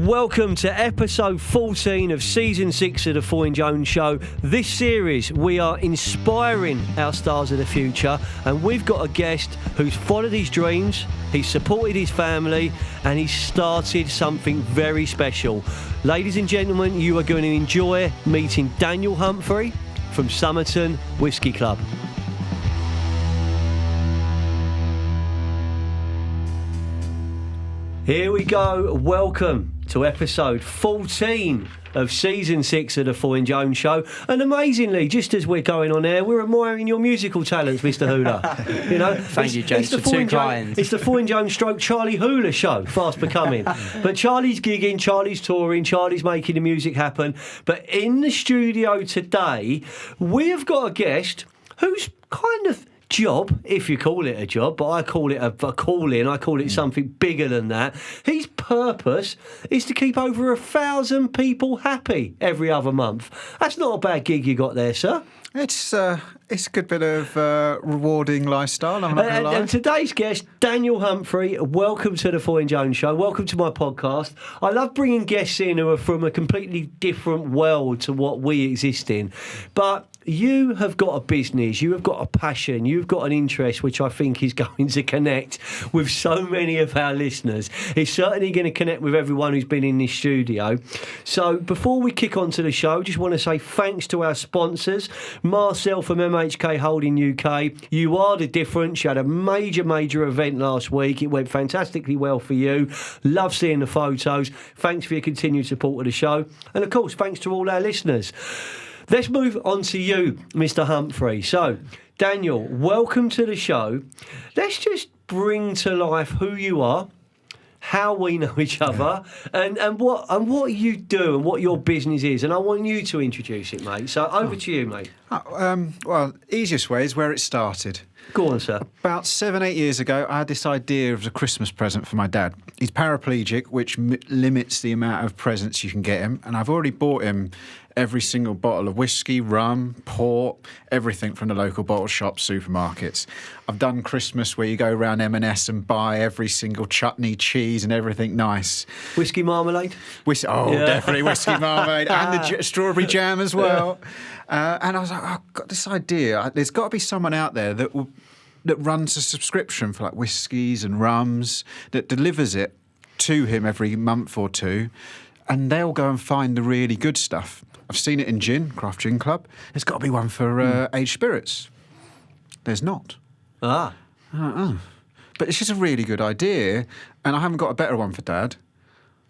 Welcome to episode 14 of season 6 of the Foyne Jones Show. This series, we are inspiring our stars of the future, and we've got a guest who's followed his dreams, he's supported his family, and he's started something very special. Ladies and gentlemen, you are going to enjoy meeting Daniel Humphrey from Somerton Whisky Club. Here we go. Welcome to episode 14 of season 6 of the Foyne Jones Show. And amazingly, just as we're going on air, we're admiring your musical talents, Mr. Hula. You know, thank you, James, for two clients. It's the Foyne Jones stroke Charlie Hula show, fast becoming. But Charlie's gigging, Charlie's touring, Charlie's making the music happen. But in the studio today, we have got a guest who's kind of job, if you call it a job, but I call it a calling. I call it something bigger than that. His purpose is to keep over 1,000 people happy every other month. That's not a bad gig you got there, sir. It's a good bit of rewarding lifestyle, I'm not going to lie. And today's guest, Daniel Humphrey, welcome to the Foyne Jones Show. Welcome to my podcast. I love bringing guests in who are from a completely different world to what we exist in. But you have got a business, you have got a passion, you've got an interest which I think is going to connect with so many of our listeners. It's certainly going to connect with everyone who's been in this studio. So before we kick on to the show, just want to say thanks to our sponsors, Marcel from MHK Holding UK. You are the difference. You had a major event last week. It went fantastically well for you. Love seeing the photos. Thanks for your continued support of the show. And of course, thanks to all our listeners. Let's move on to you, Mr. Humphrey. So, Daniel, welcome to the show. Let's just bring to life who you are, how we know each other, and what you do and what your business is. And I want you to introduce it, mate. So over to you, mate. Well, easiest way is where it started. Go on, sir. About 7-8 years ago, I had this idea of a Christmas present for my dad. He's paraplegic, which limits the amount of presents you can get him. And I've already bought him every single bottle of whiskey, rum, port, everything from the local bottle shop, supermarkets. I've done Christmas where you go around M&S and buy every single chutney, cheese and everything nice. Whiskey marmalade? Definitely whiskey marmalade. And the strawberry jam as well. And I was like, I've got this idea. There's got to be someone out there that runs a subscription for like whiskies and rums, that delivers it to him every month or two, and they'll go and find the really good stuff. I've seen it in gin, Craft Gin Club. There's got to be one for aged spirits. There's not. But it's just a really good idea, and I haven't got a better one for Dad.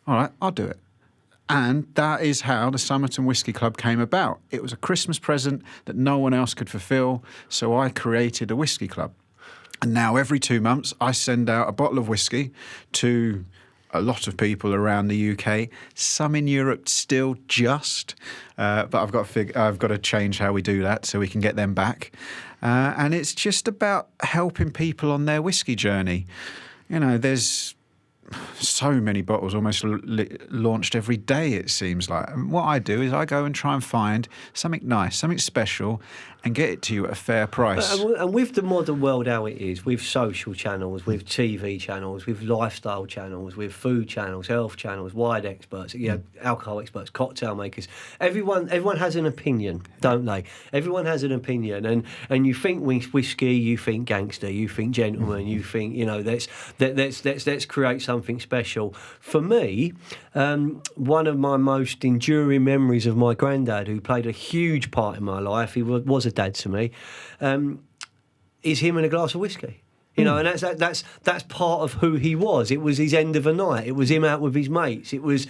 All right, I'll do it. And that is how the Somerton Whisky Club came about. It was a Christmas present that no one else could fulfil, so I created a whisky club. And now every 2 months, I send out a bottle of whiskey to a lot of people around the UK, some in Europe still just, but I've got to change how we do that so we can get them back. And it's just about helping people on their whiskey journey. You know, there's so many bottles almost launched every day, it seems like. And what I do is I go and try and find something nice, something special, and get it to you at a fair price. And with the modern world how it is, with social channels, with TV channels, with lifestyle channels, with food channels, health channels, wine experts, alcohol experts, cocktail makers, everyone has an opinion, don't they? Everyone has an opinion, and you think whiskey, you think gangster, you think gentleman, you think, let's create something special. For me, one of my most enduring memories of my granddad, who played a huge part in my life, he was a dad to me, is him and a glass of whiskey. And that's part of who he was. It was his end of a night. It was him out with his mates. It was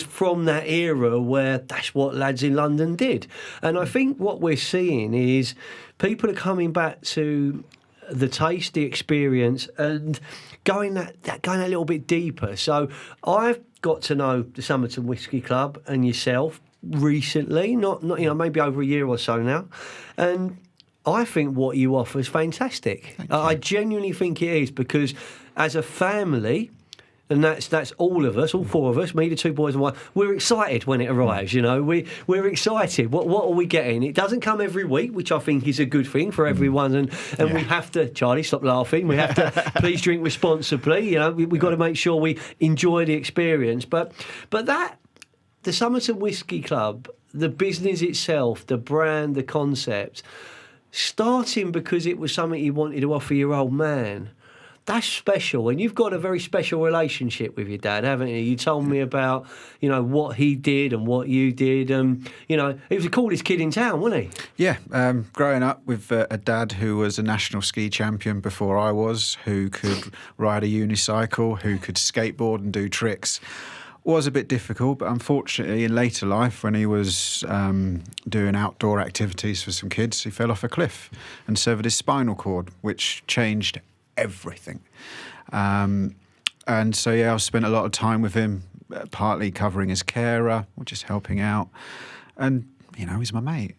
from that era where that's what lads in London did. And I think what we're seeing is people are coming back to the taste, the experience, and going a little bit deeper. So I've got to know the Somerton Whisky Club and yourself recently, not maybe over a year or so now, and I think what you offer is fantastic. I genuinely think it is, because as a family, And that's all of us, all four of us, me, the two boys and one. We're excited when it arrives, you know. We're excited. What are we getting? It doesn't come every week, which I think is a good thing for everyone. And we have to, Charlie, stop laughing. We have to please drink responsibly. You know, we've got to make sure we enjoy the experience. But that, the Somerton Whisky Club, the business itself, the brand, the concept, starting because it was something you wanted to offer your old man. That's special, and you've got a very special relationship with your dad, haven't you? You told me about, you know, what he did and what you did. You know, he was the coolest kid in town, wasn't he? Yeah, growing up with a dad who was a national ski champion before I was, who could ride a unicycle, who could skateboard and do tricks, was a bit difficult. But unfortunately, in later life, when he was doing outdoor activities for some kids, he fell off a cliff and severed his spinal cord, which changed everything. And so, yeah, I've spent a lot of time with him, partly covering his carer or just helping out. And, you know, he's my mate.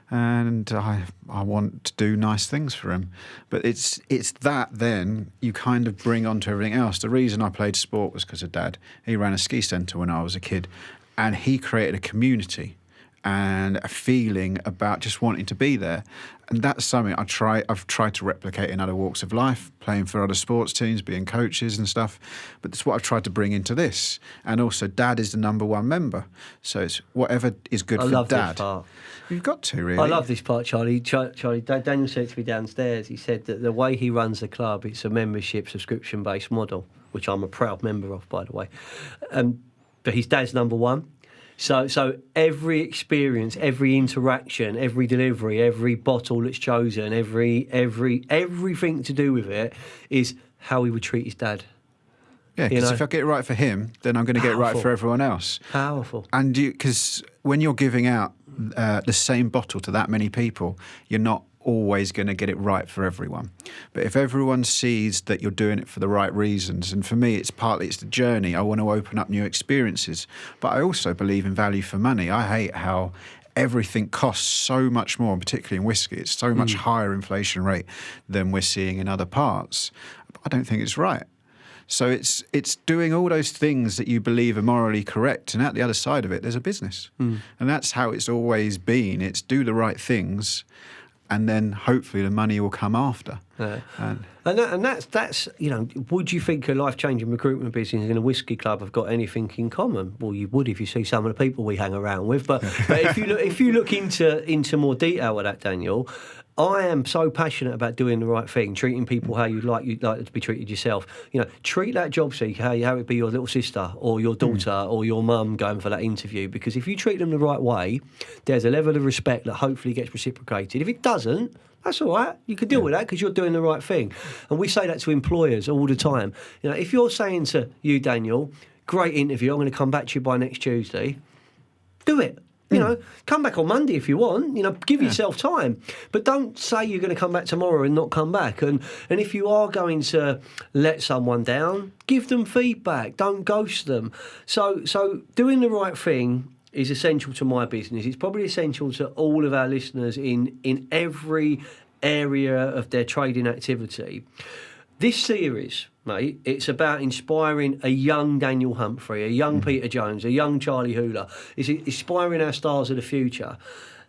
And I want to do nice things for him. But it's that then you kind of bring onto everything else. The reason I played sport was because of Dad. He ran a ski centre when I was a kid, and he created a community and a feeling about just wanting to be there. And that's something I've tried to replicate in other walks of life, playing for other sports teams, being coaches and stuff. But that's what I've tried to bring into this. And also, Dad is the number one member. So it's whatever is good for Dad. I love this part. You've got to, really. I love this part, Charlie. Charlie, Daniel said to me downstairs, he said that the way he runs the club, it's a membership subscription-based model, which I'm a proud member of, by the way. But his dad's number one. So every experience, every interaction, every delivery, every bottle that's chosen, everything to do with it is how he would treat his dad. Yeah, because if I get it right for him, then I'm going to get it right for everyone else. Powerful. And because when you're giving out the same bottle to that many people, you're not always going to get it right for everyone. But if everyone sees that you're doing it for the right reasons, and for me it's the journey. I want to open up new experiences, but I also believe in value for money. I hate how everything costs so much more, particularly in whiskey. It's so much higher inflation rate than we're seeing in other parts. I don't think it's right. So it's doing all those things that you believe are morally correct, and at the other side of it there's a business. And that's how it's always been. It's do the right things, and then hopefully the money will come after. Yeah. And that's you know, would you think a life-changing recruitment business and a whiskey club have got anything in common? Well, you would if you see some of the people we hang around with. But if you look into more detail of that, Daniel, I am so passionate about doing the right thing, treating people how you'd like to be treated yourself. You know, treat that job seeker how it be your little sister or your daughter or your mum going for that interview. Because if you treat them the right way, there's a level of respect that hopefully gets reciprocated. If it doesn't, that's all right. You can deal with that because you're doing the right thing. And we say that to employers all the time. You know, if you're saying to you, Daniel, great interview, I'm going to come back to you by next Tuesday, do it. You know, come back on Monday if you want. You know, give yourself time. But don't say you're going to come back tomorrow and not come back. And if you are going to let someone down, give them feedback. Don't ghost them. So doing the right thing is essential to my business. It's probably essential to all of our listeners in every area of their trading activity. This series, mate, it's about inspiring a young Daniel Humphrey, a young Peter Jones, a young Charlie Hooler. It's inspiring our stars of the future.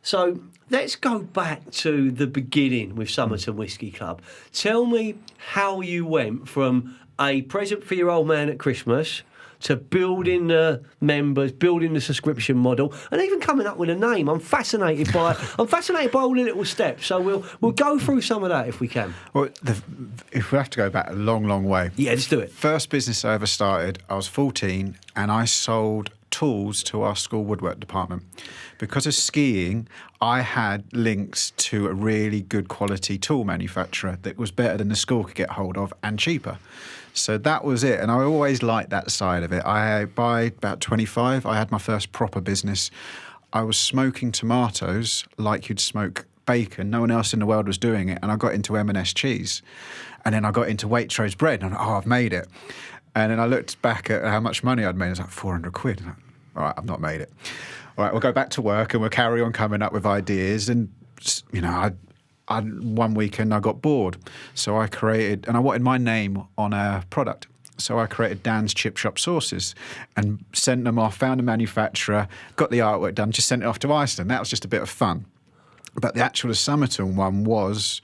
So let's go back to the beginning with Somerton Whisky Club. Tell me how you went from a present for your old man at Christmas to building the members, building the subscription model, and even coming up with a name. I'm fascinated by all the little steps. So we'll go through some of that if we can. Well, if we have to go back a long, long way. Yeah, let's do it. First business I ever started, I was 14, and I sold tools to our school woodwork department. Because of skiing, I had links to a really good quality tool manufacturer that was better than the school could get hold of and cheaper. So that was it, and I always liked that side of it. By about 25, I had my first proper business. I was smoking tomatoes like you'd smoke bacon. No one else in the world was doing it, and I got into M&S cheese. And then I got into Waitrose bread, and I've made it. And then I looked back at how much money I'd made. It was like 400 quid. And all right, I've not made it. All right, we'll go back to work, and we'll carry on coming up with ideas. And, you know, one weekend I got bored, so I created, and I wanted my name on a product. So I created Dan's Chip Shop sauces and sent them off, found a manufacturer, got the artwork done, just sent it off to Iceland. That was just a bit of fun. But the actual Somerton one was,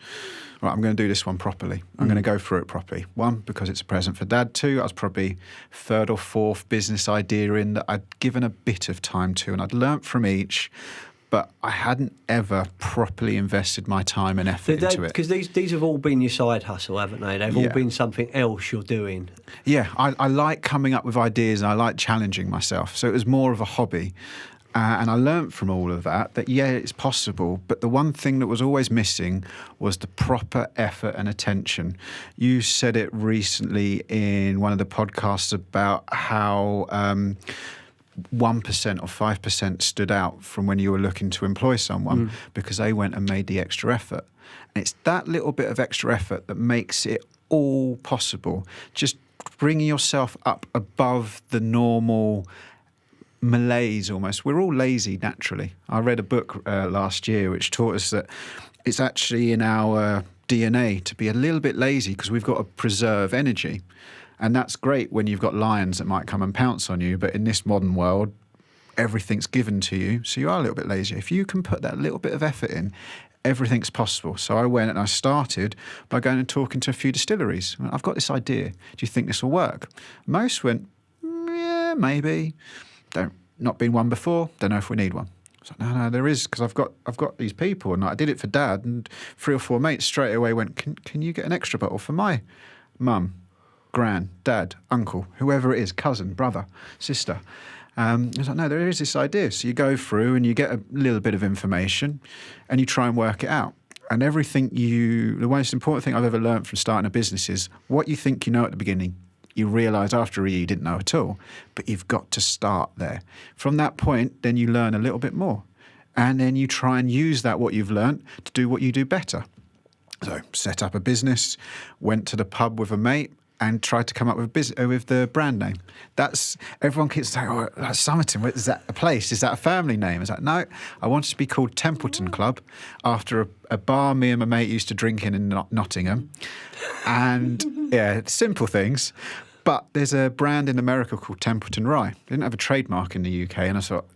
right, I'm going to do this one properly. I'm going to go through it properly. One, because it's a present for Dad. Two, I was probably third or fourth business idea in that I'd given a bit of time to, and I'd learnt from each, but I hadn't ever properly invested my time and effort into it. Because these have all been your side hustle, haven't they? They've all been something else you're doing. Yeah, I like coming up with ideas and I like challenging myself. So it was more of a hobby. And I learnt from all of that, it's possible, but the one thing that was always missing was the proper effort and attention. You said it recently in one of the podcasts about how 1% or 5% stood out from when you were looking to employ someone because they went and made the extra effort. And it's that little bit of extra effort that makes it all possible. Just bringing yourself up above the normal malaise almost. We're all lazy naturally. I read a book last year which taught us that it's actually in our DNA to be a little bit lazy because we've got to preserve energy. And that's great when you've got lions that might come and pounce on you, but in this modern world, everything's given to you, so you are a little bit lazy. If you can put that little bit of effort in, everything's possible. So I went and I started by going and talking to a few distilleries. I've got this idea. Do you think this will work? Most went, yeah, maybe. Not been one before. Don't know if we need one. I was like, no, there is, because I've got these people, and I did it for Dad, and 3 or 4 mates straight away went, can you get an extra bottle for my mum, gran, dad, uncle, whoever it is, cousin, brother, sister. I was like, no, there is this idea. So you go through and you get a little bit of information and you try and work it out. And the most important thing I've ever learned from starting a business is what you think you know at the beginning, you realise after a year you didn't know at all. But you've got to start there. From that point, then you learn a little bit more. And then you try and use what you've learned to do what you do better. So set up a business, went to the pub with a mate, and tried to come up with the brand name. Everyone keeps saying, oh, that's Somerton. Is that a place? Is that a family name? It's like, no, I want it to be called Templeton Club after a bar me and my mate used to drink in Nottingham. And yeah, simple things. But there's a brand in America called Templeton Rye. They didn't have a trademark in the UK. And I thought,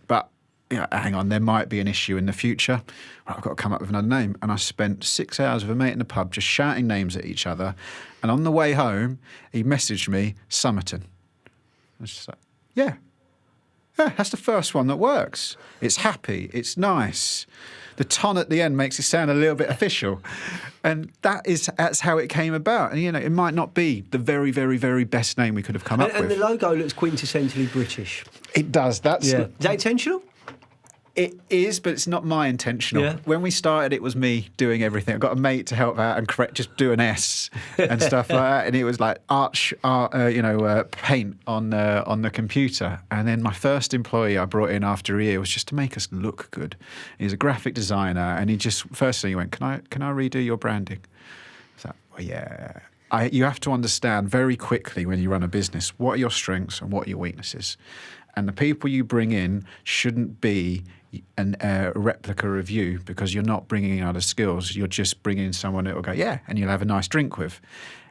hang on, there might be an issue in the future. Right, I've got to come up with another name. And I spent 6 hours with a mate in the pub just shouting names at each other. And on the way home, he messaged me, Somerton. I was just like, yeah, that's the first one that works. It's happy, it's nice. The ton at the end makes it sound a little bit official. And that's how it came about. And, it might not be the very, very, very best name we could have come up with. And the logo looks quintessentially British. It does. Is that intentional? It is, but it's not my intentional. Yeah. When we started, it was me doing everything. I got a mate to help out and just do an S and stuff like that. And it was like paint on the computer. And then my first employee I brought in after a year was just to make us look good. He's a graphic designer, and first thing he went, can I redo your branding? I was like, well, yeah. You have to understand very quickly when you run a business what are your strengths and what are your weaknesses. And the people you bring in shouldn't be a replica of you, because you're not bringing in other skills. You're just bringing in someone that will go, yeah, and you'll have a nice drink with.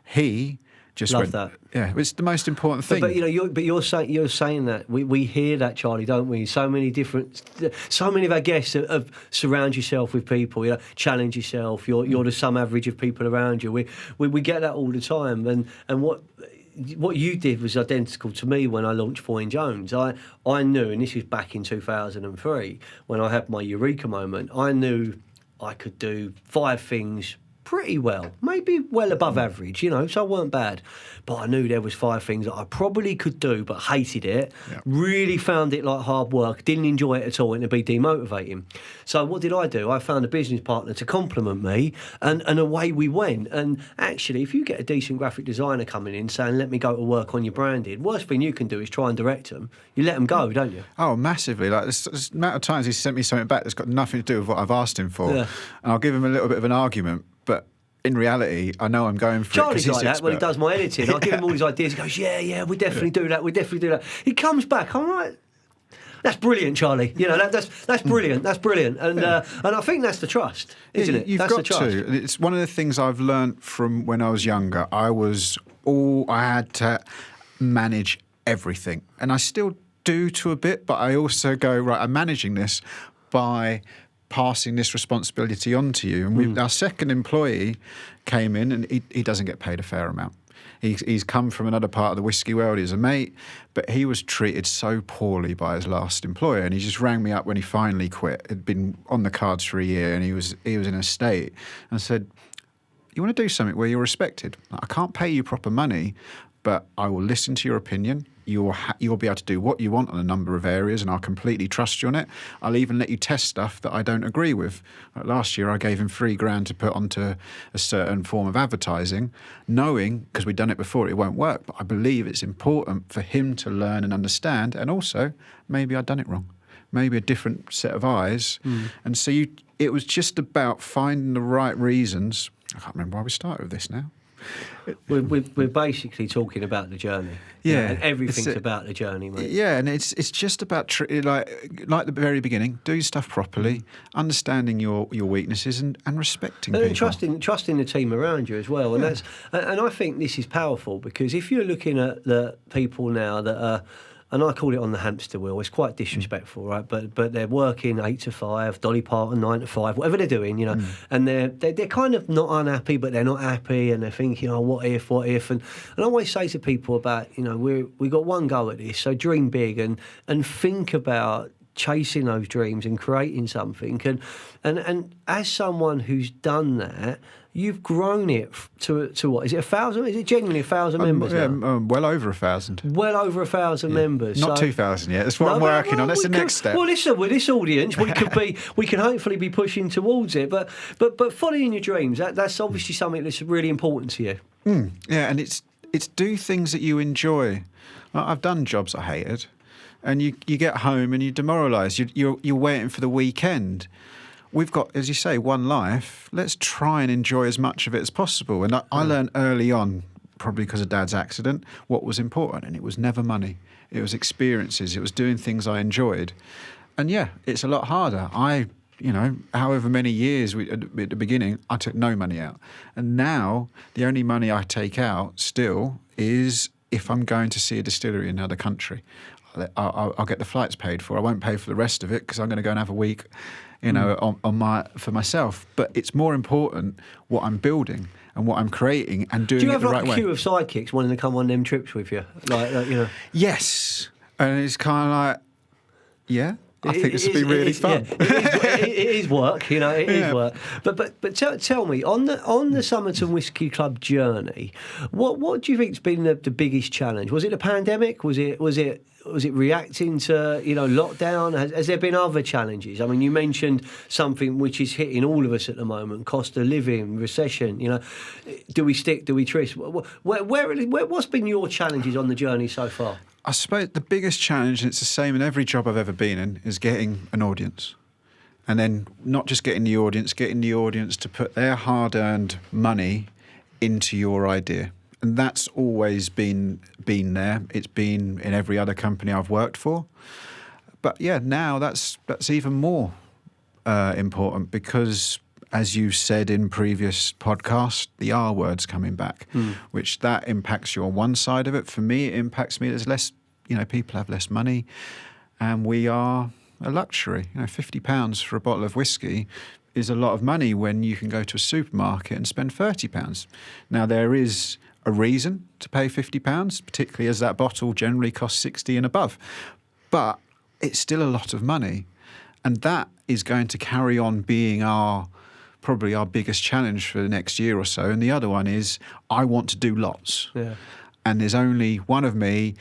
He just love that. Yeah, it's the most important thing. But you're saying that we hear that, Charlie, don't we? So many of our guests have surround yourself with people. Challenge yourself. You're the sum average of people around you. We get that all the time, and what you did was identical to me when I launched Foyne Jones. I knew, and this was back in 2003, when I had my eureka moment, I knew I could do 5 things pretty well, maybe well above average, so I weren't bad. But I knew there was 5 things that I probably could do, but hated it, really found it like hard work, didn't enjoy it at all, and it'd be demotivating. So what did I do? I found a business partner to compliment me, and away we went. And actually, if you get a decent graphic designer coming in saying, let me go to work on your branding, worst thing you can do is try and direct them. You let them go, don't you? Oh, massively. Like, the amount of times he's sent me something back that's got nothing to do with what I've asked him for. Yeah. And I'll give him a little bit of an argument, but in reality, I know I'm going for Charlie's it. Charlie's like that when he does my editing. I'll give him all his ideas. He goes, yeah, we definitely do that. He comes back, I'm like, that's brilliant, Charlie. That's brilliant. That's brilliant. And I think that's the trust, isn't it? You've that's got to. It's one of the things I've learnt from when I was younger. I had to manage everything. And I still do to a bit, but I also go, right, I'm managing this by passing this responsibility on to you. And our second employee came in, and he doesn't get paid a fair amount. He's come from another part of the whiskey world. He's a mate, but he was treated so poorly by his last employer, and he just rang me up when he finally quit. He'd been on the cards for a year, and he was in a state, and said, "You want to do something where you're respected? I can't pay you proper money, but I will listen to your opinion. You'll be able to do what you want on a number of areas, and I'll completely trust you on it. I'll even let you test stuff that I don't agree with." Like last year, I gave him $3,000 to put onto a certain form of advertising, knowing, because we'd done it before, it won't work. But I believe it's important for him to learn and understand, and also maybe I'd done it wrong. Maybe a different set of eyes. And so it was just about finding the right reasons. I can't remember why we started with this now. We're basically talking about the journey. Yeah, and everything's about the journey, mate. Yeah, and it's just about like the very beginning, do your stuff properly, understanding your weaknesses and respecting people. And trusting the team around you as well. And and I think this is powerful, because if you're looking at the people now that are, and I call it on the hamster wheel, it's quite disrespectful, right? But they're working 8 to 5, Dolly Parton 9 to 5, whatever they're doing, and they're kind of not unhappy, but they're not happy, and they're thinking, oh, what if? And I always say to people about, we got one go at this, so dream big and think about chasing those dreams and creating something. And as someone who's done that, you've grown it to what? Is it 1,000? Is it genuinely 1,000 members now? Well over 1,000. Well over 1,000 members. Not 2,000 yet. That's what I'm working on. That's the next step. Well, listen, with this audience, we can hopefully be pushing towards it. But following your dreams, that's obviously something that's really important to you. Yeah, and it's do things that you enjoy. I've done jobs I hated, and you get home and you're demoralised. You're waiting for the weekend. We've got, as you say, one life. Let's try and enjoy as much of it as possible. And I learned early on, probably because of Dad's accident, what was important. And it was never money. It was experiences. It was doing things I enjoyed. And yeah, it's a lot harder. However many years at the beginning, I took no money out. And now the only money I take out still is if I'm going to see a distillery in another country. I'll get the flights paid for. I won't pay for the rest of it because I'm going to go and have a week, for myself. But it's more important what I'm building and what I'm creating and doing it the right way. Do you have a queue of sidekicks wanting to come on them trips with you? Yes, and it's kind of like, yeah. I think this would be really fun. Yeah, it is work, it is work. But tell me, on the Somerton Whiskey Club journey, what do you think's been the biggest challenge? Was it the pandemic? Was it reacting to lockdown? Has there been other challenges? I mean, you mentioned something which is hitting all of us at the moment: cost of living, recession. Do we stick? Do we twist? What's been your challenges on the journey so far? I suppose the biggest challenge, and it's the same in every job I've ever been in, is getting an audience. And then not just getting the audience to put their hard-earned money into your idea. And that's always been there. It's been in every other company I've worked for. But yeah, now that's even more important because, as you said in previous podcasts, the R word's coming back, which that impacts you on one side of it. For me, it impacts me. There's less, people have less money, and we are a luxury. £50 for a bottle of whiskey is a lot of money when you can go to a supermarket and spend £30. Now, there is a reason to pay £50, particularly as that bottle generally costs 60 and above. But it's still a lot of money, and that is going to carry on being probably our biggest challenge for the next year or so. And the other one is I want to do lots. Yeah. And there's only one of me,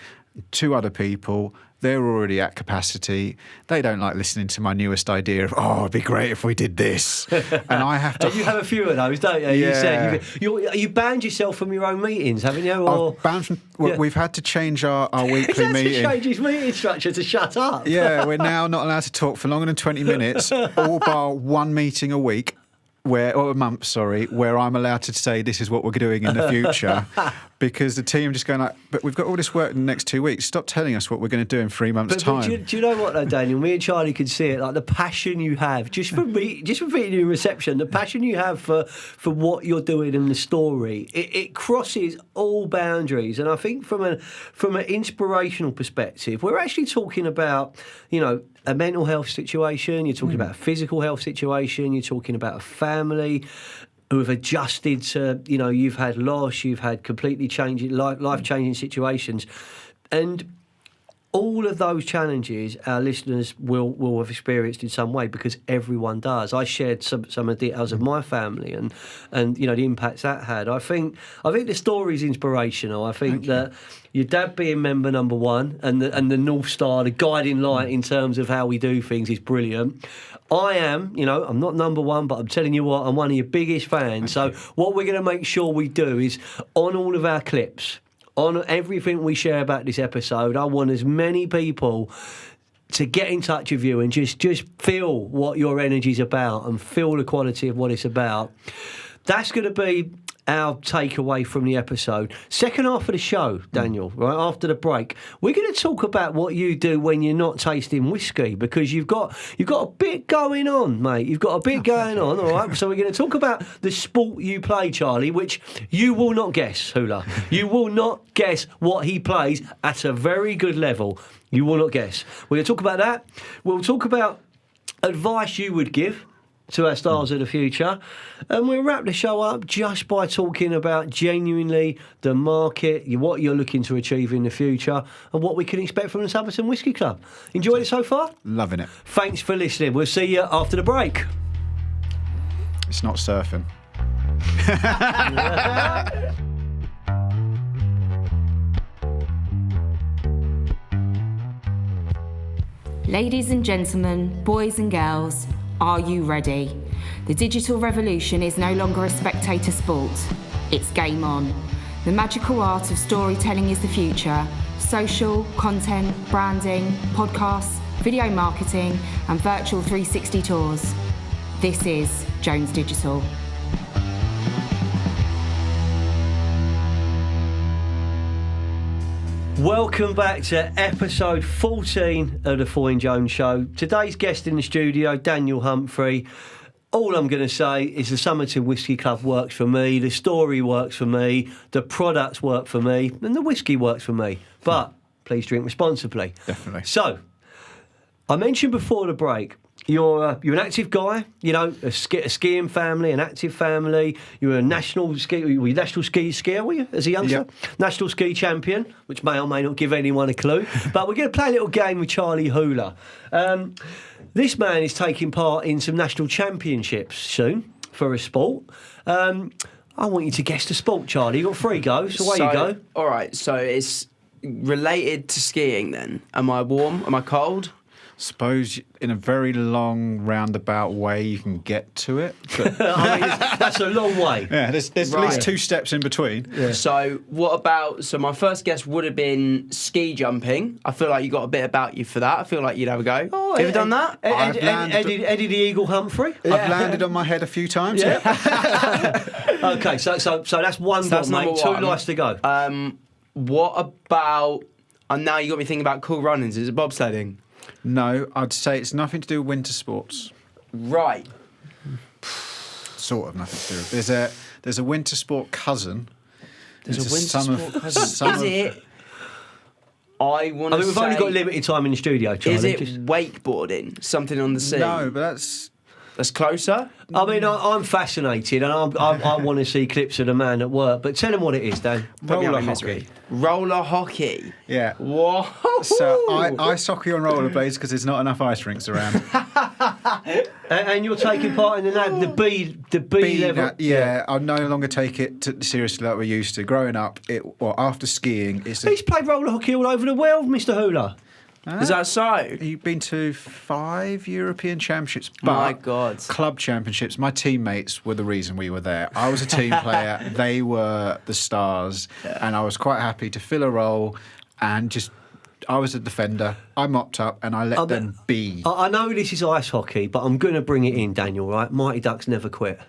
2 other people. They're already at capacity. They don't like listening to my newest idea of, it'd be great if we did this. And I have to... You have a few of those, don't you? Yeah. You said you banned yourself from your own meetings, haven't you? Or... I've banned from... We've had to change our weekly meeting. Change his meeting structure to shut up. Yeah, we're now not allowed to talk for longer than 20 minutes, all bar one meeting a week. where I'm allowed to say this is what we're doing in the future, because the team just going like, but we've got all this work in the next 2 weeks. Stop telling us what we're going to do in 3 months' time. But do you know what though, Daniel? Me and Charlie could see it, like the passion you have, just for meeting you in reception, the passion you have for what you're doing in the story. It crosses all boundaries, and I think from an inspirational perspective, we're actually talking about, a mental health situation, you're talking about a physical health situation, you're talking about a family who have adjusted to, you've had loss, you've had completely changing, life-changing situations. And all of those challenges our listeners will have experienced in some way, because everyone does. I shared some of the details of my family and the impacts that had. I think the story's inspirational. I think that your dad being member number one and the North Star, the guiding light in terms of how we do things, is brilliant. I am, I'm not number one, but I'm telling you what, I'm one of your biggest fans. So what we're going to make sure we do is, on all of our clips, on everything we share about this episode, I want as many people to get in touch with you and just feel what your energy's about and feel the quality of what it's about. That's going to be our takeaway from the episode. Second half of the show, Daniel, right after the break, we're going to talk about what you do when you're not tasting whiskey, because you've got a bit going on, mate. You've got a bit going on, all right? So we're going to talk about the sport you play, Charlie, which you will not guess, Hula. You will not guess what he plays at a very good level. You will not guess. We're going to talk about that. We'll talk about advice you would give to our stars of the future, and we'll wrap the show up just by talking about genuinely the market, what you're looking to achieve in the future, and what we can expect from the Somerton Whisky Club. Enjoyed it so far? Loving it. Thanks for listening. We'll see you after the break. It's not surfing. Ladies and gentlemen, boys and girls, are you ready? The digital revolution is no longer a spectator sport. It's game on. The magical art of storytelling is the future. Social, content, branding, podcasts, video marketing, and virtual 360 tours. This is Jones Digital. Welcome back to episode 14 of the Foyne Jones Show. Today's guest in the studio, Daniel Humphrey. All I'm going to say is the Somerton Whisky Club works for me, the story works for me, the products work for me, and the whiskey works for me. But please drink responsibly. Definitely. So, I mentioned before the break, you're an active guy, a skiing family, an active family. You're a national skier, were you, as a youngster? Yep. National ski champion, which may or may not give anyone a clue. But we're going to play a little game with Charlie Hula. This man is taking part in some national championships soon for a sport. I want you to guess the sport, Charlie. You've got 3 goes, so away you go. All right, so it's related to skiing then. Am I warm? Am I cold? Suppose in a very long roundabout way you can get to it. But That's a long way. yeah, there's at least 2 steps in between. Yeah. So my first guess would have been ski jumping. I feel like you got a bit about you for that. I feel like you'd have a go. Oh, you ever done that? Eddie the Eagle Humphrey? I've landed on my head a few times. Yeah. Okay, so that's one that's gone, mate. number 2 one. lives to go. What about... And now you got me thinking about cool runnings. Is it bobsledding? No, I'd say it's nothing to do with winter sports. Right. Sort of nothing to do with it. There's a winter sport cousin. There's It's a winter sport cousin. Is it... I want to say... we've only got limited time in the studio, Charlie. Is it wakeboarding? Something on the sea? No, but that's closer? I mean, I'm fascinated, and I want to see clips of the man at work. But tell him what it is, Dan. roller hockey. Roller hockey. Yeah. Whoa. So I ice hockey on rollerblades because there's not enough ice rinks around. And you're taking part in the B level. Yeah, I no longer take it seriously like we used to. Growing up, after skiing, He's played roller hockey all over the world, Mr. Hula. Is that so? You've been to 5 European championships, but My God. club championships. My teammates were the reason we were there. I was a team player; they were the stars, and I was quite happy to fill a role and just I was a defender. I mopped up and I let them be. I know this is ice hockey, but I'm going to bring it in, Daniel, right? Mighty Ducks never quit.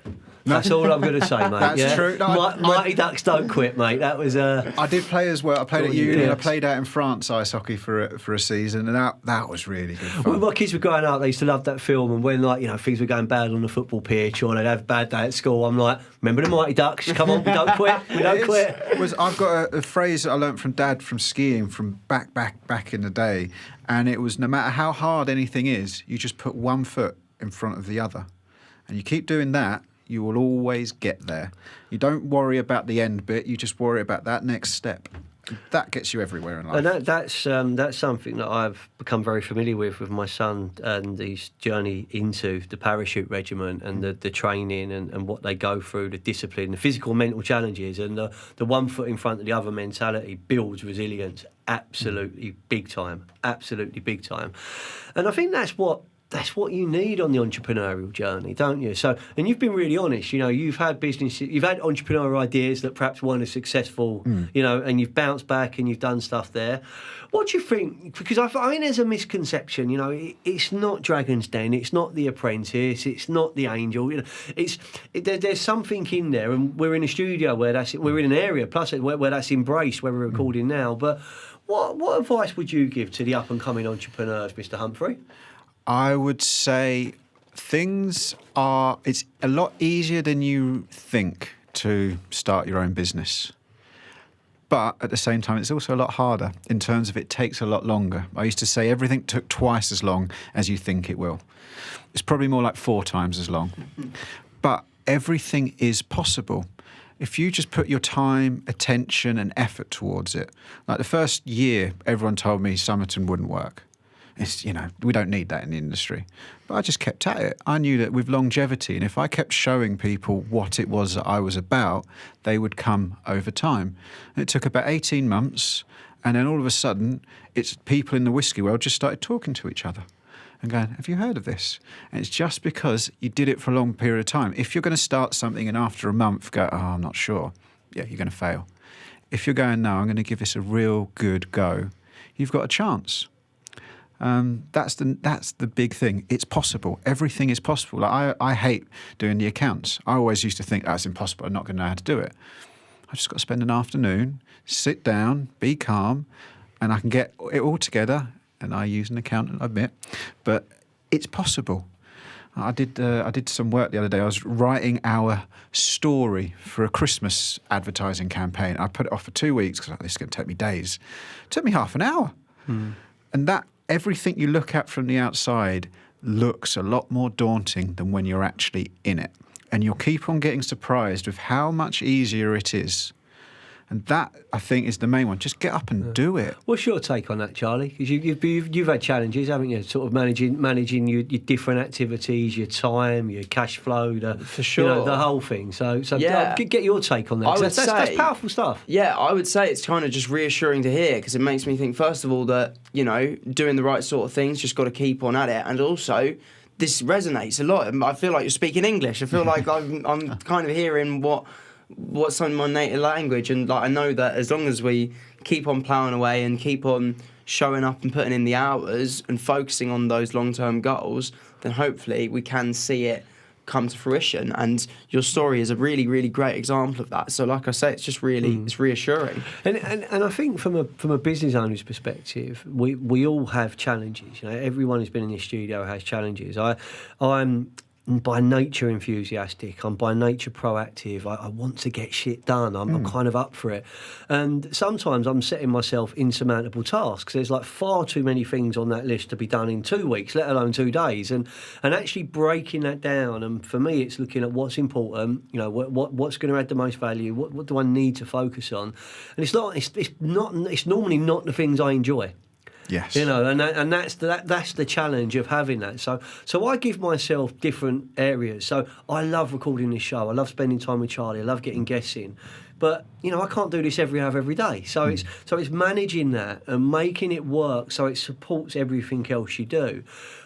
That's all I'm going to say, mate. That's true. No, Mighty Ducks don't quit, mate. That was... I did play as well. I played at uni. Yes. I played out in France ice hockey for a season, and that was really good fun. When my kids were growing up, they used to love that film, and when things were going bad on the football pitch or they'd have a bad day at school, I'm like, remember the Mighty Ducks? Come on, we don't quit. We don't quit. I've got a phrase that I learnt from Dad from skiing from back in the day, and it was no matter how hard anything is, you just put one foot in front of the other, and you keep doing that. You will always get there. You don't worry about the end bit. You just worry about that next step. That gets you everywhere in life. And that's something that I've become very familiar with my son and his journey into the parachute regiment and the training and what they go through, the discipline, the physical and mental challenges, and the one foot in front of the other mentality builds resilience absolutely big time. Absolutely big time. And I think that's what you need on the entrepreneurial journey, don't you? So, and you've been really honest. You've had businesses, you've had entrepreneurial ideas that perhaps weren't as successful. And you've bounced back and you've done stuff there. What do you think? Because I think there's a misconception. It's not Dragon's Den, it's not The Apprentice, it's not The Angel. There's something in there, and we're in a studio where we're in an area plus where that's embraced, where we're recording now. But what advice would you give to the up and coming entrepreneurs, Mr. Humphrey? I would say it's a lot easier than you think to start your own business. But at the same time, it's also a lot harder in terms of it takes a lot longer. I used to say everything took twice as long as you think it will. It's probably more like 4 times as long. But everything is possible. If you just put your time, attention and effort towards it. Like the first year, everyone told me Somerton wouldn't work. We don't need that in the industry. But I just kept at it. I knew that with longevity, and if I kept showing people what it was that I was about, they would come over time. And it took about 18 months, and then all of a sudden, it's people in the whiskey world just started talking to each other and going, have you heard of this? And it's just because you did it for a long period of time. If you're going to start something and after a month go, oh, I'm not sure, yeah, you're going to fail. If you're going, no, I'm going to give this a real good go, you've got a chance. That's the big thing. It's possible. Everything is possible. Like I hate doing the accounts. I always used to think that's impossible. I'm not going to know how to do it. I just got to spend an afternoon, sit down, be calm, and I can get it all together. And I use an accountant, I admit, but it's possible. I did some work the other day. I was writing our story for a Christmas advertising campaign. I put it off for 2 weeks because this is going to take me days. It took me half an hour, and that. Everything you look at from the outside looks a lot more daunting than when you're actually in it. And you'll keep on getting surprised with how much easier it is. And that, I think, is the main one. Just get up and do it. What's your take on that, Charlie? Because you've had challenges, haven't you? Sort of managing your different activities, your time, your cash flow, for sure, the whole thing. So yeah. Get your take on that. That's powerful stuff. Yeah, I would say it's kind of just reassuring to hear because it makes me think, first of all, that doing the right sort of things, just got to keep on at it, and also. This resonates a lot. I feel like you're speaking English. I feel like I'm kind of hearing what's on my native language, and I know that as long as we keep on ploughing away and keep on showing up and putting in the hours and focusing on those long-term goals, then hopefully we can see it come to fruition. And your story is a really, really great example of that. So like I say, it's just really it's reassuring. And I think from a business owner's perspective, we all have challenges. Everyone who's been in this studio has challenges. I'm by nature enthusiastic. I'm by nature proactive. I want to get shit done. I'm kind of up for it. And sometimes I'm setting myself insurmountable tasks. There's far too many things on that list to be done in 2 weeks, let alone 2 days. And actually breaking that down. And for me, it's looking at what's important. What's going to add the most value. What do I need to focus on? And it's normally not the things I enjoy. Yes. And that's the challenge of having that. So I give myself different areas. So I love recording this show. I love spending time with Charlie. I love getting guests in. but I can't do this every hour of every day. So it's managing that and making it work so it supports everything else you do.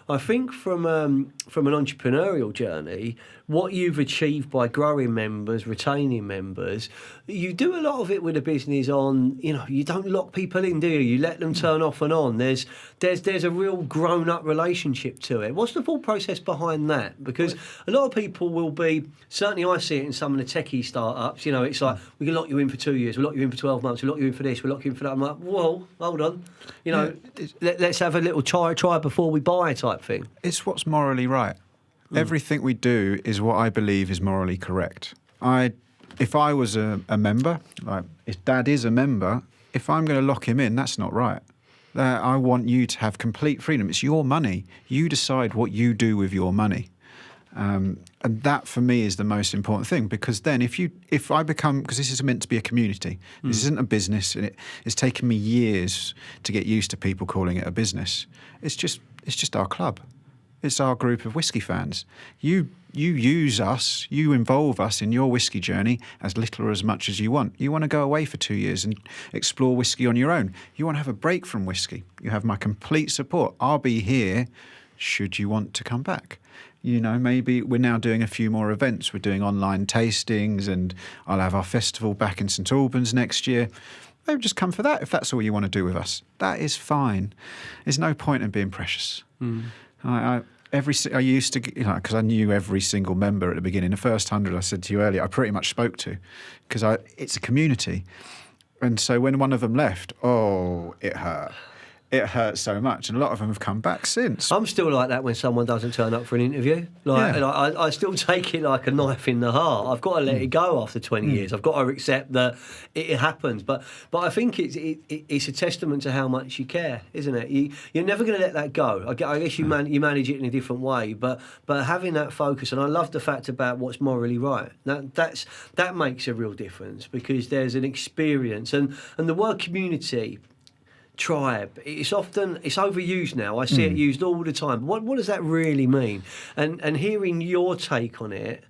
I think from an entrepreneurial journey, what you've achieved by growing members, retaining members, you do a lot of it with a business on, you don't lock people in, do you? You let them turn off and on. There's a real grown-up relationship to it. What's the thought process behind that? Because a lot of people will be, certainly I see it in some of the techie startups, it's like, we can lock you in for 2 years, we'll lock you in for 12 months, we'll lock you in for this, we'll lock you in for that. I'm like, whoa, hold on. Let's have a little try before we buy type thing. It's what's morally right. Everything we do is what I believe is morally correct. If I was a member, like if Dad is a member, if I'm going to lock him in, that's not right. I want you to have complete freedom. It's your money. You decide what you do with your money. And that for me is the most important thing, because then if I become, because this is meant to be a community, this isn't a business, and it's taken me years to get used to people calling it a business. It's just our club. It's our group of whiskey fans. You use us, you involve us in your whiskey journey as little or as much as you want. You want to go away for 2 years and explore whiskey on your own. You want to have a break from whiskey. You have my complete support. I'll be here should you want to come back. Maybe we're now doing a few more events. We're doing online tastings, and I'll have our festival back in St Albans next year. Maybe just come for that if that's all you want to do with us. That is fine. There's no point in being precious. I used to, because I knew every single member at the beginning. The first 100, I said to you earlier, I pretty much spoke to, because it's a community. And so when one of them left, it hurt. It hurt so much, and a lot of them have come back since. I'm still like that when someone doesn't turn up for an interview. I still take it like a knife in the heart. I've got to let it go after 20 years. I've got to accept that it happens. But I think it's a testament to how much you care, isn't it? You're never going to let that go. I guess you manage it in a different way. But having that focus, and I love the fact about what's morally right. That makes a real difference, because there's an experience, and the word community, tribe, it's overused now. I see it used all the time. What does that really mean? And hearing your take on it,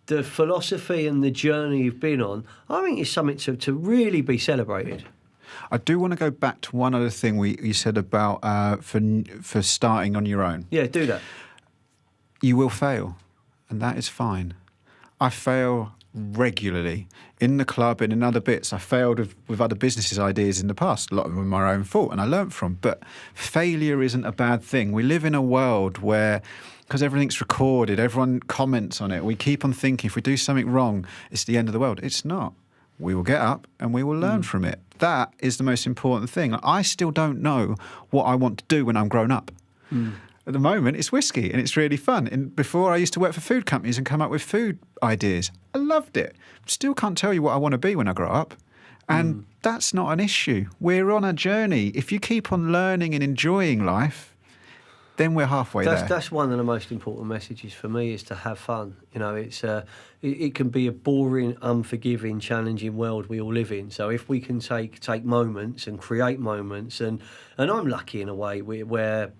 the philosophy and the journey you've been on, I think it's something to really be celebrated. I do want to go back to one other thing you said about for starting on your own. Yeah, do that. You will fail, and that is fine. I fail regularly in the club and in other bits. I failed with other businesses' ideas in the past. A lot of them were my own fault, and I learnt from. But failure isn't a bad thing. We live in a world where, because everything's recorded, everyone comments on it, we keep on thinking if we do something wrong, it's the end of the world. It's not. We will get up and we will learn from it. That is the most important thing. I still don't know what I want to do when I'm grown up. At the moment, it's whiskey, and it's really fun. And before, I used to work for food companies and come up with food ideas. I loved it. Still can't tell you what I want to be when I grow up. And that's not an issue. We're on a journey. If you keep on learning and enjoying life, then we're halfway there. That's one of the most important messages for me, is to have fun. It can be a boring, unforgiving, challenging world we all live in. So if we can take moments and create moments, and I'm lucky in a way where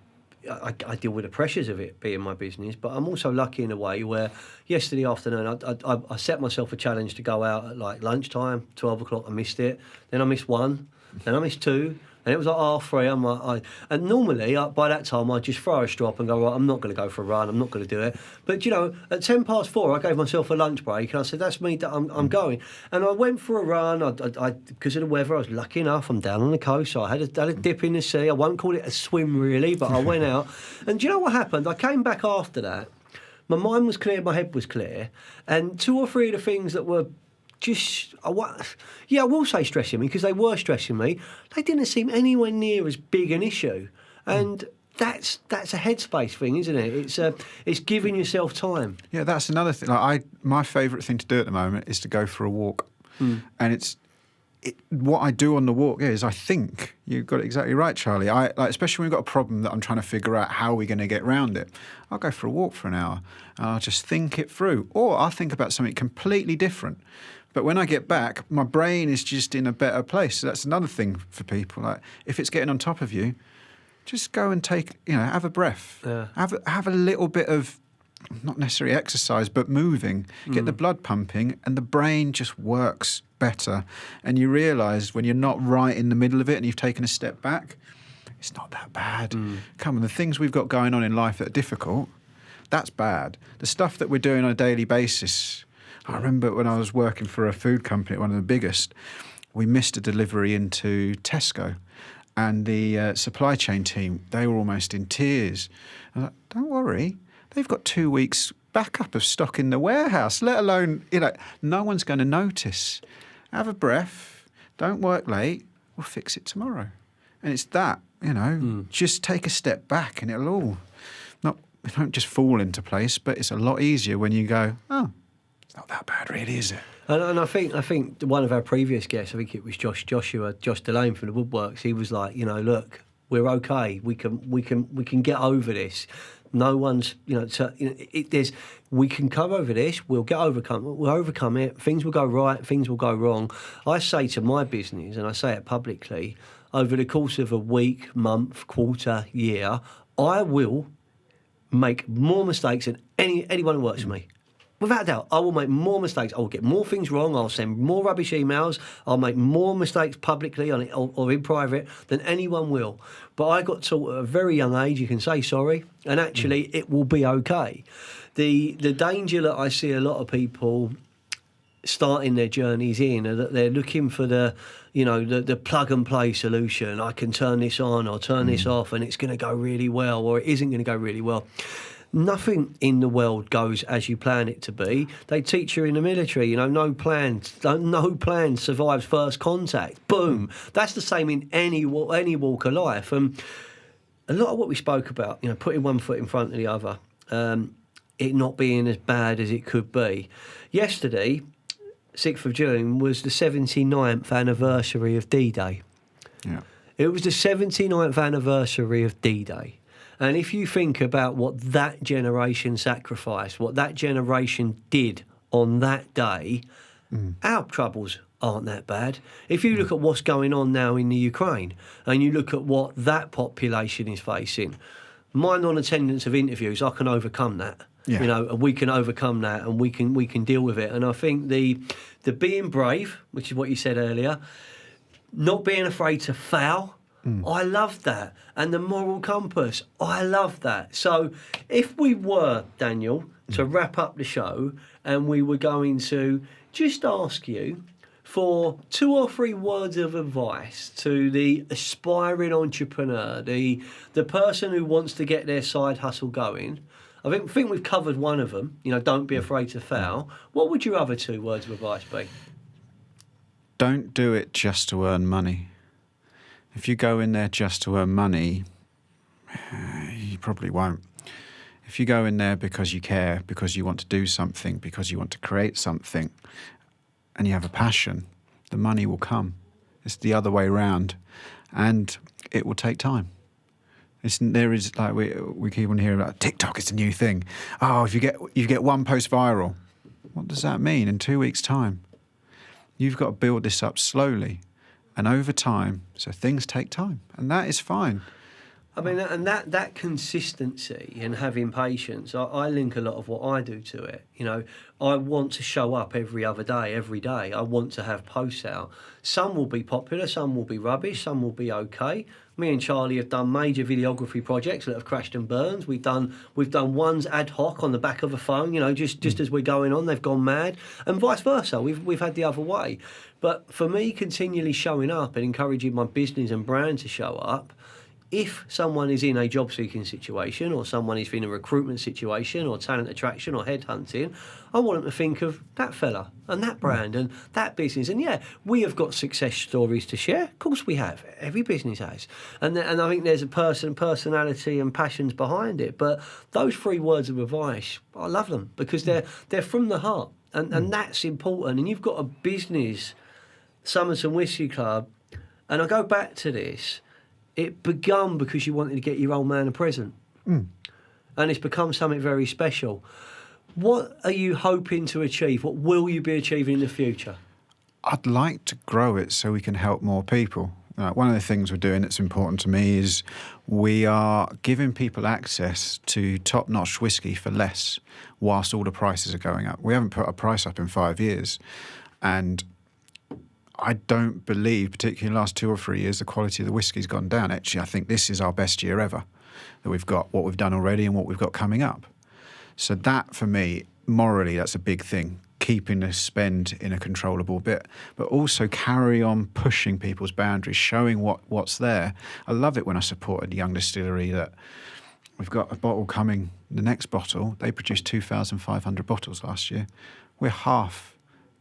I deal with the pressures of it being my business, but I'm also lucky in a way where yesterday afternoon I set myself a challenge to go out at like lunchtime, 12 o'clock. I missed it. Then I missed one. Then I missed two. And it was like 3:30. I'm like, and normally by that time I'd just throw a strop and go, right, I'm not going to go for a run. I'm not going to do it. But at 4:10, I gave myself a lunch break, and I said, that's me. I'm going. And I went for a run. I because of the weather, I was lucky enough. I'm down on the coast, so I had a dip in the sea. I won't call it a swim really, but I went out. And do you know what happened? I came back after that. My mind was clear. My head was clear. And 2 or 3 of the things that were I will say stressing me, because they were stressing me, they didn't seem anywhere near as big an issue. And that's a headspace thing, isn't it? It's giving yourself time. Yeah, that's another thing. My favourite thing to do at the moment is to go for a walk. And what I do on the walk is I think. You've got it exactly right, Charlie. Especially when we've got a problem that I'm trying to figure out how we're going to get around it. I'll go for a walk for an hour and I'll just think it through. Or I'll think about something completely different. But when I get back, my brain is just in a better place. So that's another thing for people. Like, if it's getting on top of you, just go and have a breath. Yeah. Have a little bit of not necessarily exercise, but moving, get the blood pumping, and the brain just works better. And you realise when you're not right in the middle of it and you've taken a step back, it's not that bad. Come on, the things we've got going on in life that are difficult, that's bad. The stuff that we're doing on a daily basis. I remember when I was working for a food company, one of the biggest, we missed a delivery into Tesco. And the supply chain team, they were almost in tears. I was like, don't worry, they've got 2 weeks backup of stock in the warehouse, let alone, no one's going to notice. Have a breath, don't work late, we'll fix it tomorrow. And it's that, just take a step back and it won't just fall into place, but it's a lot easier when you go, oh, it's not that bad really, is it? And I think one of our previous guests, I think it was Josh Delane from the Woodworks. He was like, look, we're okay. We can get over this. No one's, we can come over this. We'll overcome it. Things will go right. Things will go wrong. I say to my business, and I say it publicly, over the course of a week, month, quarter, year, I will make more mistakes than anyone who works for me. Without a doubt, I will make more mistakes. I will get more things wrong. I'll send more rubbish emails. I'll make more mistakes publicly or in private than anyone will. But I got taught at a very young age, you can say sorry, and actually it will be okay. The danger that I see a lot of people starting their journeys in are that they're looking for the plug and play solution. I can turn this on or turn this off and it's going to go really well, or it isn't going to go really well. Nothing in the world goes as you plan it to be. They teach you in the military, no plan survives first contact. Boom. That's the same in any walk of life. And a lot of what we spoke about, putting one foot in front of the other, it not being as bad as it could be. Yesterday, 6th of June, was the 79th anniversary of D-Day. Yeah. It was the 79th anniversary of D-Day. And if you think about what that generation sacrificed, what that generation did on that day, our troubles aren't that bad. If you look at what's going on now in the Ukraine and you look at what that population is facing, my non-attendance of interviews, I can overcome that. Yeah. And we can overcome that and we can deal with it. And I think the being brave, which is what you said earlier, not being afraid to fail, I love that. And the moral compass, I love that. So if we were, Daniel, to wrap up the show and we were going to just ask you for 2 or 3 words of advice to the aspiring entrepreneur, the person who wants to get their side hustle going, I think we've covered one of them, don't be afraid to fail. What would your other 2 words of advice be? Don't do it just to earn money. If you go in there just to earn money, you probably won't. If you go in there because you care, because you want to do something, because you want to create something, and you have a passion, the money will come. It's the other way around, and it will take time. There is, like we keep on hearing about TikTok. It's a new thing. Oh, if you get one post viral, what does that mean? In 2 weeks' time, you've got to build this up slowly. And over time, so things take time, and that is fine. I mean, and that consistency and having patience, I link a lot of what I do to it. I want to show up every other day, every day. I want to have posts out. Some will be popular, some will be rubbish, some will be okay. Me and Charlie have done major videography projects that have crashed and burned. We've done ones ad hoc on the back of a phone, just as we're going on, they've gone mad, and vice versa. We've had the other way. But for me, continually showing up and encouraging my business and brand to show up, if someone is in a job-seeking situation or someone is in a recruitment situation or talent attraction or headhunting, I want them to think of that fella and that brand and that business. And yeah, we have got success stories to share. Of course we have. Every business has. And I think there's a personality and passions behind it. But those 3 words of advice, I love them because they're from the heart. And that's important. And you've got a business, Somerton Whiskey Club, and I go back to this. It began because you wanted to get your old man a present. And it's become something very special. What are you hoping to achieve? What will you be achieving in the future? I'd like to grow it so we can help more people. One of the things we're doing that's important to me is we are giving people access to top-notch whiskey for less whilst all the prices are going up. We haven't put a price up in 5 years, and I don't believe, particularly in the last 2 or 3 years, the quality of the whiskey's gone down. Actually, I think this is our best year ever, that we've got what we've done already and what we've got coming up. So that, for me, morally, that's a big thing. Keeping the spend in a controllable bit, but also carry on pushing people's boundaries, showing what's there. I love it when I support a young distillery that we've got a bottle coming, the next bottle, they produced 2,500 bottles last year. We're half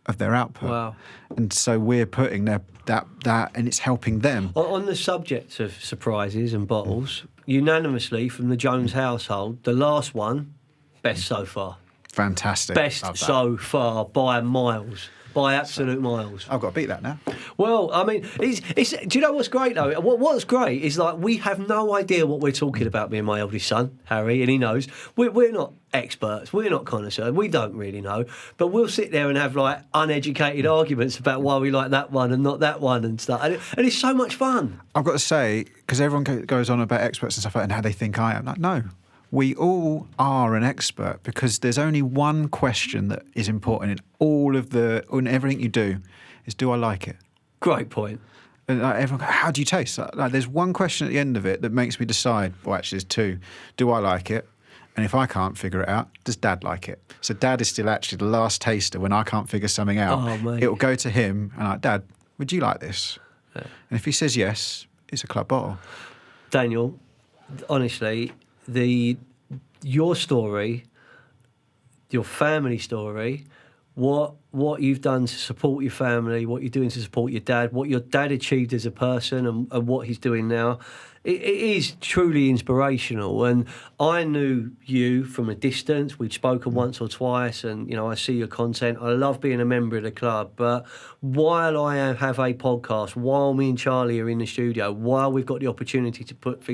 of their output. Wow. And so we're putting that and it's helping them. On the subject of surprises and bottles, unanimously from the Jones household, the last one, best so far. Fantastic. Best so far by miles, by absolute miles. I've got to beat that now. Well, I mean, it's. Do you know what's great though? What's great is like we have no idea what we're talking about. Me and my eldest son, Harry, and he knows. We're not experts. We're not connoisseurs. We don't really know. But we'll sit there and have like uneducated arguments about why we like that one and not that one and stuff. And it's so much fun. I've got to say, because everyone goes on about experts and stuff like that and how they think I am. Like, no. We all are an expert because there's only one question that is important in everything you do is, do I like it? Great point. And everyone goes, how do you taste? Like, there's one question at the end of it that makes me decide, well, actually there's two. Do I like it? And if I can't figure it out, does Dad like it? So Dad is still actually the last taster when I can't figure something out. Oh, mate. It will go to him and like, Dad, would you like this? Yeah. And if he says yes, it's a club bottle. Daniel, honestly, your story, your family story, what you've done to support your family, what you're doing to support your dad, what your dad achieved as a person and what he's doing now, it is truly inspirational. And I knew you from a distance. We'd spoken once or twice, and you know, I see your content. I love being a member of the club. But while I have a podcast, while me and Charlie are in the studio, while we've got the opportunity to put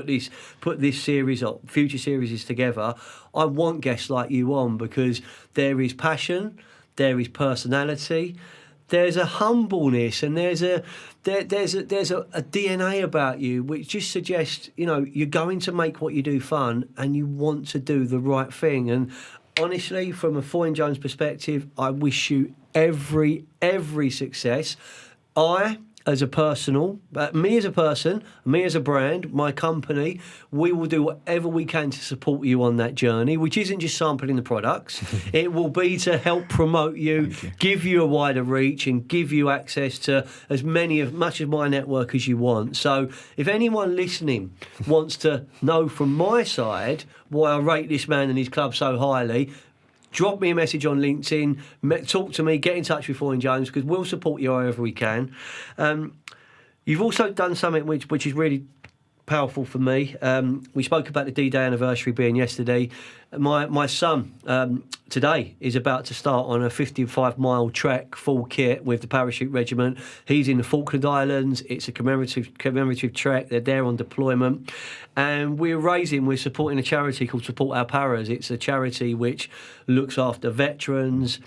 this series or future series together, I want guests like you on because there is passion, there is personality, there's a humbleness, and there's a DNA about you which just suggests, you know, you're going to make what you do fun and you want to do the right thing. And honestly, from a Foyne Jones perspective, I wish you every success. Me as a person, me as a brand, my company, we will do whatever we can to support you on that journey, which isn't just sampling the products. It will be to help promote you, give you a wider reach and give you access to much of my network as you want. So if anyone listening wants to know from my side why I rate this man and his club so highly, drop me a message on LinkedIn, talk to me, get in touch with Foyne Jones because we'll support you however we can. You've also done something which is really powerful for me. We spoke about the D-Day anniversary being yesterday. My son today is about to start on a 55-mile trek, full kit with the parachute regiment. He's in the Falkland Islands. It's a commemorative trek. They're there on deployment. And we're supporting a charity called Support Our Paras. It's a charity which looks after veterans,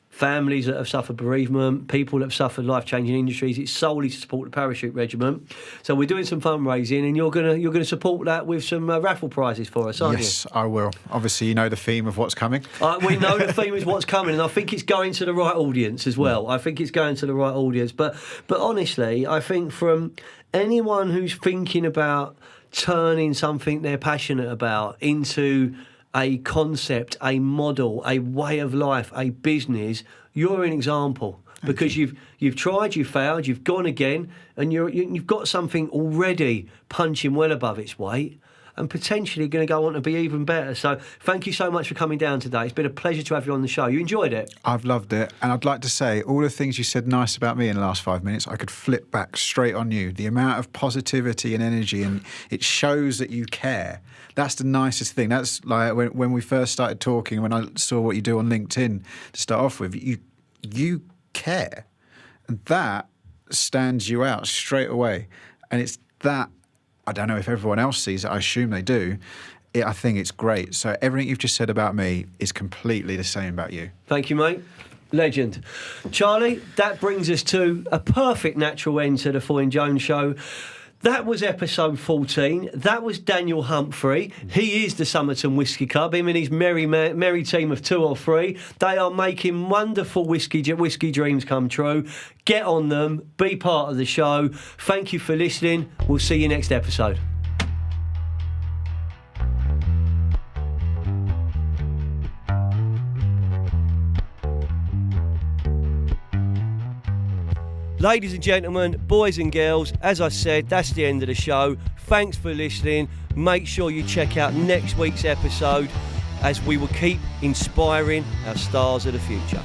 families that have suffered bereavement, people that have suffered life-changing injuries. It's solely to support the parachute regiment. So we're doing some fundraising, and you're gonna support that with some raffle prizes for us, aren't you? Yes, I will. Obviously, you know the theme of what's coming. We know the theme is what's coming, and I think it's going to the right audience as well. I think it's going to the right audience. But honestly, I think from anyone who's thinking about turning something they're passionate about into a concept, a model, a way of life, a business, you're an example because you've tried, you've failed, you've gone again, and you've got something already punching well above its weight and potentially going to go on to be even better. So thank you so much for coming down today. It's been a pleasure to have you on the show. You enjoyed it? I've loved it. And I'd like to say all the things you said nice about me in the last 5 minutes, I could flip back straight on you. The amount of positivity and energy, and it shows that you care. That's the nicest thing. That's like when we first started talking, when I saw what you do on LinkedIn to start off with, you care. And that stands you out straight away. And it's that, I don't know if everyone else sees it, I assume they do. I think it's great. So everything you've just said about me is completely the same about you. Thank you, mate. Legend. Charlie, that brings us to a perfect natural end to the Foyne Jones Show. That was episode 14. That was Daniel Humphrey. He is the Somerton Whisky Club. Him and his merry team of 2 or 3. They are making wonderful whiskey dreams come true. Get on them. Be part of the show. Thank you for listening. We'll see you next episode. Ladies and gentlemen, boys and girls, as I said, that's the end of the show. Thanks for listening. Make sure you check out next week's episode as we will keep inspiring our stars of the future.